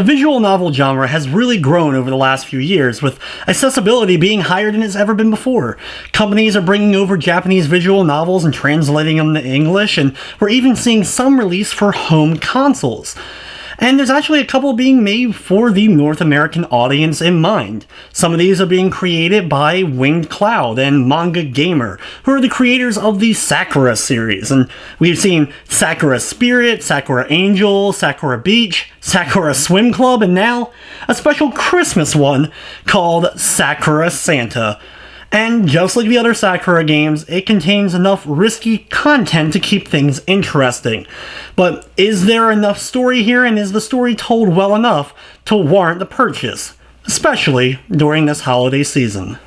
The visual novel genre has really grown over the last few years, with accessibility being higher than it's ever been before. Companies are bringing over Japanese visual novels and translating them to English, and we're even seeing some released for home consoles. And there's actually a couple being made for the North American audience in mind. Some of these are being created by Winged Cloud and Manga Gamer, who are the creators of the Sakura series. And we've seen Sakura Spirit, Sakura Angel, Sakura Beach, Sakura Swim Club, and now a special Christmas one called Sakura Santa. And just like the other Sakura games, it contains enough risky content to keep things interesting. But is there enough story here, and is the story told well enough to warrant the purchase, especially during this holiday season?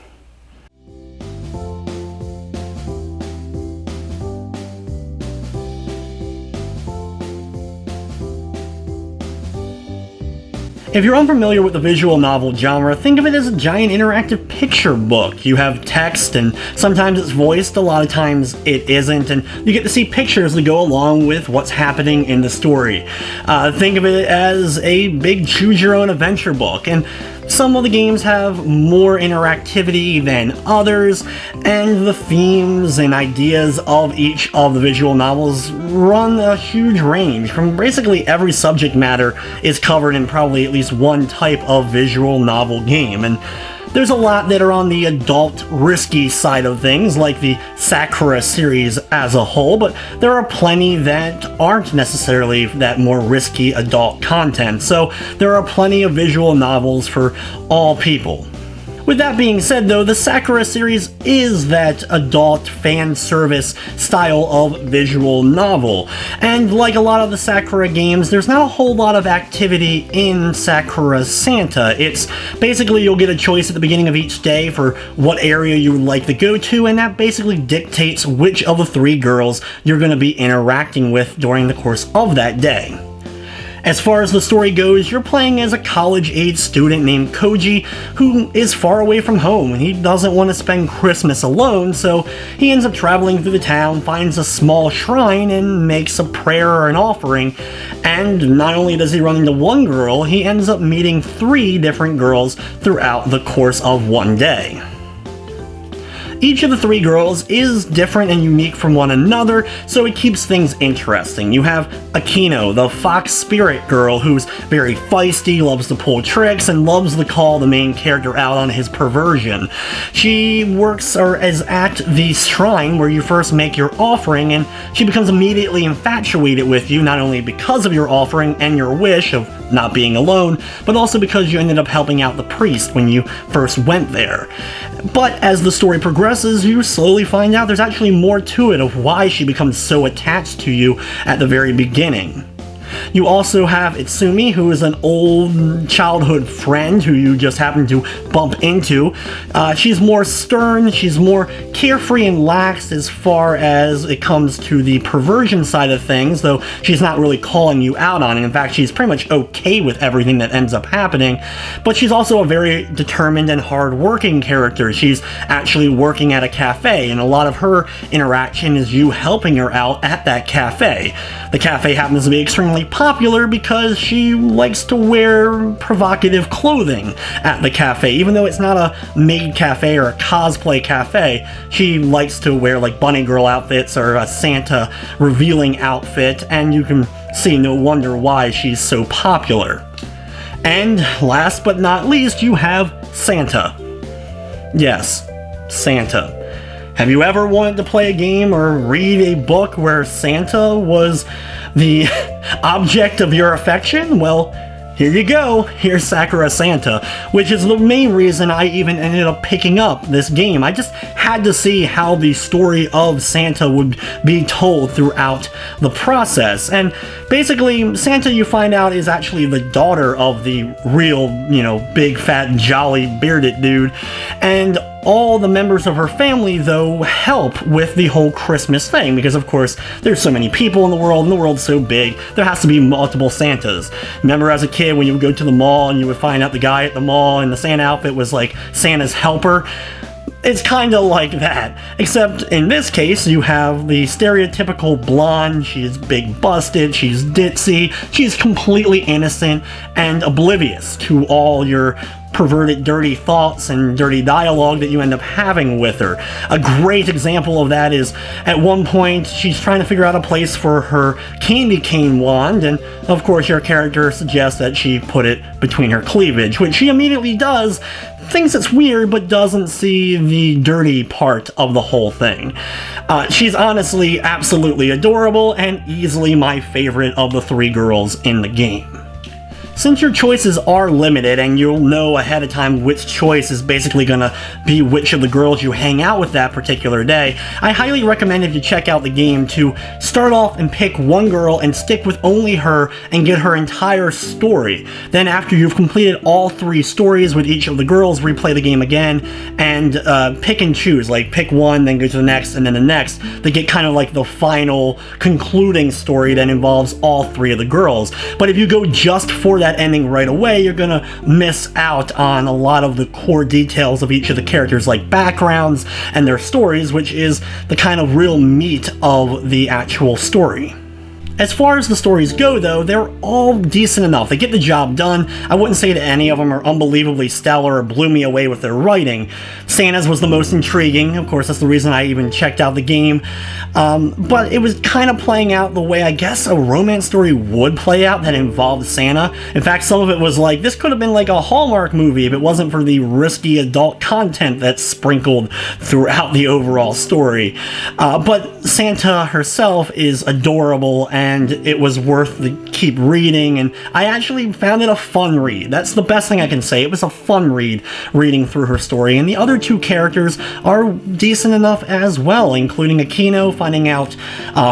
If you're unfamiliar with the visual novel genre, think of it as a giant interactive picture book. You have text, and sometimes it's voiced, a lot of times it isn't, and you get to see pictures that go along with what's happening in the story. Think of it as a big choose-your-own-adventure book, and some of the games have more interactivity than others, and the themes and ideas of each of the visual novels run a huge range. From basically every subject matter is covered in probably at least one type of visual novel game, and there's a lot that are on the adult, risky side of things, like the Sakura series as a whole, but there are plenty that aren't necessarily that more risky adult content, so there are plenty of visual novels for all people. With that being said, though, the Sakura series is that adult fan service style of visual novel. And like a lot of the Sakura games, there's not a whole lot of activity in Sakura Santa. It's basically you'll get a choice at the beginning of each day for what area you would like to go to, and that basically dictates which of the three girls you're going to be interacting with during the course of that day. As far as the story goes, you're playing as a college-age student named Koji who is far away from home, and he doesn't want to spend Christmas alone, so he ends up traveling through the town, finds a small shrine, and makes a prayer or an offering. And not only does he run into one girl, he ends up meeting 3 different girls throughout the course of one day. Each of the 3 girls is different and unique from one another, so it keeps things interesting. You have Akino, the fox spirit girl, who's very feisty, loves to pull tricks, and loves to call the main character out on his perversion. She works or is at the shrine where you first make your offering, and she becomes immediately infatuated with you, not only because of your offering and your wish of not being alone, but also because you ended up helping out the priest when you first went there. But as the story progresses, you slowly find out there's actually more to it of why she becomes so attached to you at the very beginning. You also have Itsumi, who is an old childhood friend who you just happen to bump into. She's more stern, she's more carefree and lax as far as it comes to the perversion side of things, though she's not really calling you out on it. In fact, she's pretty much okay with everything that ends up happening, but she's also a very determined and hard-working character. She's actually working at a cafe, and a lot of her interaction is you helping her out at that cafe. The cafe happens to be extremely popular because she likes to wear provocative clothing at the cafe. Even though it's not a maid cafe or a cosplay cafe, she likes to wear like bunny girl outfits or a Santa revealing outfit, and you can see no wonder why she's so popular. And last but not least, you have Santa. Yes, Santa. Have you ever wanted to play a game or read a book where Santa was the object of your affection? Well, here you go. Here's Sakura Santa, which is the main reason I even ended up picking up this game. I just had to see how the story of Santa would be told throughout the process. And basically, Santa, you find out, is actually the daughter of the real, big, fat, jolly, bearded dude. And all the members of her family, though, help with the whole Christmas thing, because of course there's so many people in the world, and the world's so big, there has to be multiple Santas. Remember as a kid when you would go to the mall and you would find out the guy at the mall in the Santa outfit was like Santa's helper? It's kind of like that, except in this case you have the stereotypical blonde. She's big busted, she's ditzy, she's completely innocent and oblivious to all your perverted dirty thoughts and dirty dialogue that you end up having with her. A great example of that is at one point she's trying to figure out a place for her candy cane wand, and of course your character suggests that she put it between her cleavage, which she immediately does, thinks it's weird but doesn't see the dirty part of the whole thing. She's honestly absolutely adorable and easily my favorite of the 3 girls in the game. Since your choices are limited and you'll know ahead of time which choice is basically gonna be which of the girls you hang out with that particular day, I highly recommend if you check out the game to start off and pick one girl and stick with only her and get her entire story. Then after you've completed all 3 stories with each of the girls, replay the game again and pick and choose, like pick one, then go to the next, and then the next, to get kind of like the final concluding story that involves all 3 of the girls. But if you go just for that ending right away, you're gonna miss out on a lot of the core details of each of the characters, like backgrounds and their stories, which is the kind of real meat of the actual story. As far as the stories go, though, they're all decent enough. They get the job done. I wouldn't say that any of them are unbelievably stellar or blew me away with their writing. Santa's was the most intriguing. Of course, that's the reason I even checked out the game. But it was kind of playing out the way I guess a romance story would play out that involved Santa. In fact, some of it was like, this could have been like a Hallmark movie if it wasn't for the risky adult content that's sprinkled throughout the overall story. But Santa herself is adorable, and it was worth the keep reading, and I actually found it a fun read. That's the best thing I can say. It was a fun read, reading through her story, and the other 2 characters are decent enough as well, including Akino, finding out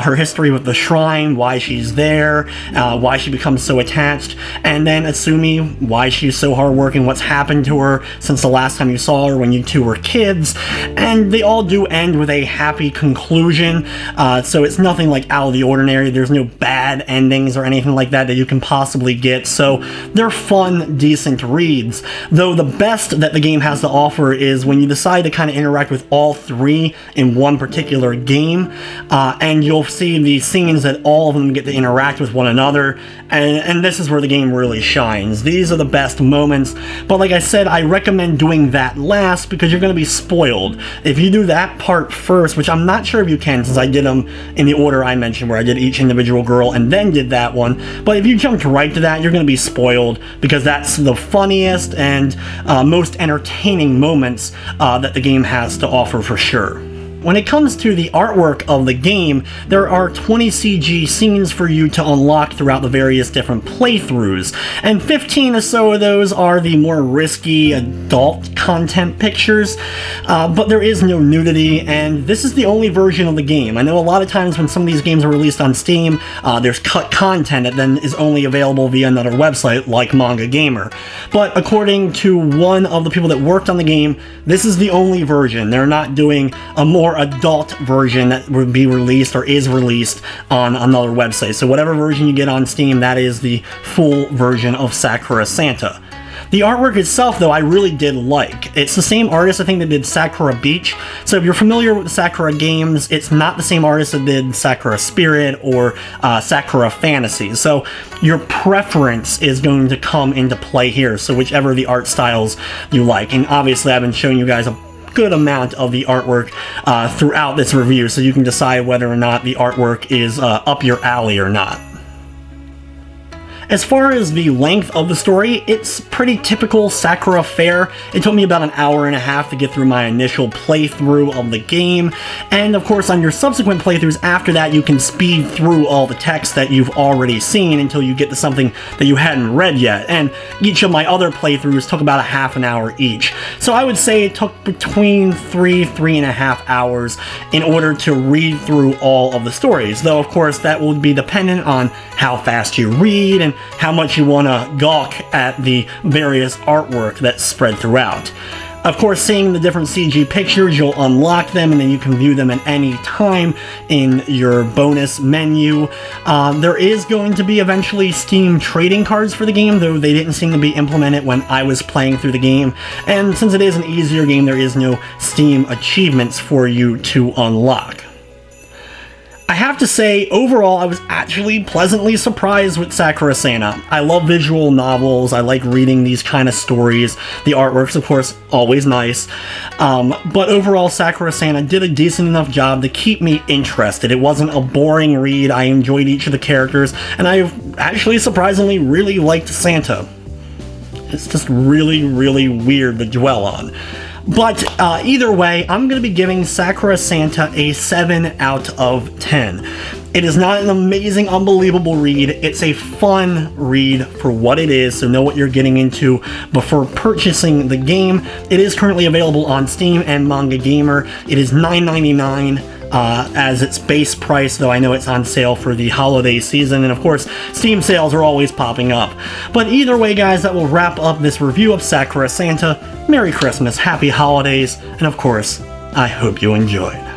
her history with the shrine, why she's there, why she becomes so attached, and then Asumi, why she's so hardworking, what's happened to her since the last time you saw her when you 2 were kids, and they all do end with a happy conclusion, so it's nothing like out of the ordinary. There's no bad endings or anything like that you can possibly get, so they're fun, decent reads. Though the best that the game has to offer is when you decide to kind of interact with all 3 in one particular game, and you'll see the scenes that all of them get to interact with one another, and this is where the game really shines. These are the best moments, but like I said, I recommend doing that last because you're going to be spoiled. If you do that part first, which I'm not sure if you can since I did them in the order I mentioned, where I did each individual girl and then did that one, but if you jumped right to that, you're going to be spoiled because that's the funniest and most entertaining moments that the game has to offer for sure. When it comes to the artwork of the game, there are 20 CG scenes for you to unlock throughout the various different playthroughs, and 15 or so of those are the more risky adult content pictures, but there is no nudity, and this is the only version of the game. I know a lot of times when some of these games are released on Steam, there's cut content that then is only available via another website like Manga Gamer, but according to one of the people that worked on the game, this is the only version. They're not doing a more adult version that would be released or is released on another website. So whatever version you get on Steam, that is the full version of Sakura Santa. The artwork itself, though, I really did like. It's the same artist, I think, that did Sakura Beach. So if you're familiar with the Sakura games, it's not the same artist that did Sakura Spirit or Sakura Fantasy. So your preference is going to come into play here, so whichever the art styles you like. And obviously I've been showing you guys a good amount of the artwork throughout this review, so you can decide whether or not the artwork is up your alley or not. As far as the length of the story, it's pretty typical Sakura fare. It took me about an hour and a half to get through my initial playthrough of the game, and of course on your subsequent playthroughs after that you can speed through all the text that you've already seen until you get to something that you hadn't read yet, and each of my other playthroughs took about a half an hour each. So I would say it took between 3.5 hours in order to read through all of the stories, though of course that will be dependent on how fast you read and how much you want to gawk at the various artwork that's spread throughout. Of course, seeing the different CG pictures, you'll unlock them and then you can view them at any time in your bonus menu. There is going to be eventually Steam trading cards for the game, though they didn't seem to be implemented when I was playing through the game. And since it is an easier game, there is no Steam achievements for you to unlock. I have to say, overall, I was actually pleasantly surprised with Sakura Santa. I love visual novels, I like reading these kind of stories. The artwork's, of course, always nice. But overall, Sakura Santa did a decent enough job to keep me interested. It wasn't a boring read, I enjoyed each of the characters, and I actually surprisingly really liked Santa. It's just really, really weird to dwell on. But either way, I'm going to be giving Sakura Santa a 7 out of 10. It is not an amazing, unbelievable read. It's a fun read for what it is, so know what you're getting into before purchasing the game. It is currently available on Steam and Manga Gamer. It is $9.99 as its base price, though I know it's on sale for the holiday season, and of course, Steam sales are always popping up. But either way, guys, that will wrap up this review of Sakura Santa. Merry Christmas, Happy Holidays, and of course, I hope you enjoyed.